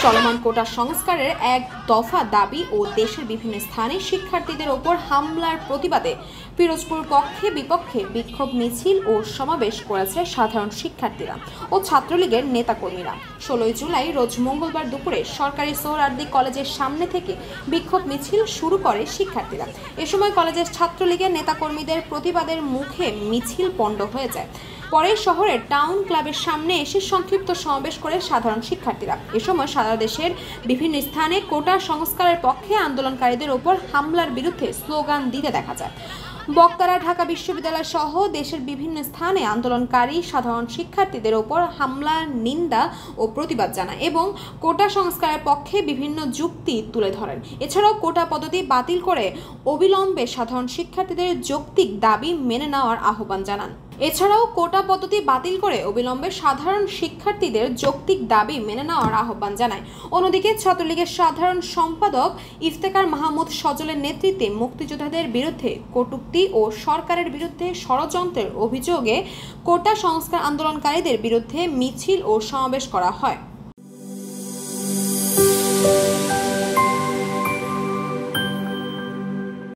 চলমান কোটা সংস্কারের এক দফা দাবি ও দেশের বিভিন্ন স্থানে শিক্ষার্থীদের ওপর হামলার প্রতিবাদে পিরোজপুর পক্ষে বিপক্ষে বিক্ষোভ মিছিল ও সমাবেশ করেছে সাধারণ শিক্ষার্থীরা ও ছাত্রলীগের নেতাকর্মীরা। 16 জুলাই রোজ মঙ্গলবার দুপুরে সরকারি সোহরাওয়ার্দী কলেজের সামনে থেকে বিক্ষোভ মিছিল শুরু করে শিক্ষার্থীরা। এ সময় কলেজের ছাত্রলীগের নেতাকর্মীদের প্রতিবাদের মুখে মিছিল পণ্ড হয়ে যায়। পরে শহরের টাউন ক্লাবের সামনে এসে সংক্ষিপ্ত সমাবেশ করে সাধারণ শিক্ষার্থীরা। এ সময় সারা দেশের বিভিন্ন স্থানে কোটা সংস্কারের পক্ষে আন্দোলনকারীদের ওপর হামলার বিরুদ্ধে স্লোগান দিতে দেখা যায়। বক্তারা ঢাকা বিশ্ববিদ্যালয় সহ দেশের বিভিন্ন স্থানে আন্দোলনকারী সাধারণ শিক্ষার্থীদের ওপর হামলার নিন্দা ও প্রতিবাদ জানায় এবং কোটা সংস্কারের পক্ষে বিভিন্ন যুক্তি তুলে ধরেন। এছাড়াও কোটা পদ্ধতি বাতিল করে অবিলম্বে সাধারণ শিক্ষার্থীদের যৌক্তিক দাবি মেনে নেওয়ার আহ্বান জানান। অন্যদিকে ছাত্রলীগের সাধারণ সম্পাদক ইফতেখার মাহমুদ সজলের নেতৃত্বে মুক্তিযোদ্ধাদের বিরুদ্ধে কটূক্তি ও সরকারের বিরুদ্ধে ষড়যন্ত্রের অভিযোগে কোটা সংস্কার আন্দোলনকারীদের বিরুদ্ধে মিছিল ও সমাবেশ করা হয়।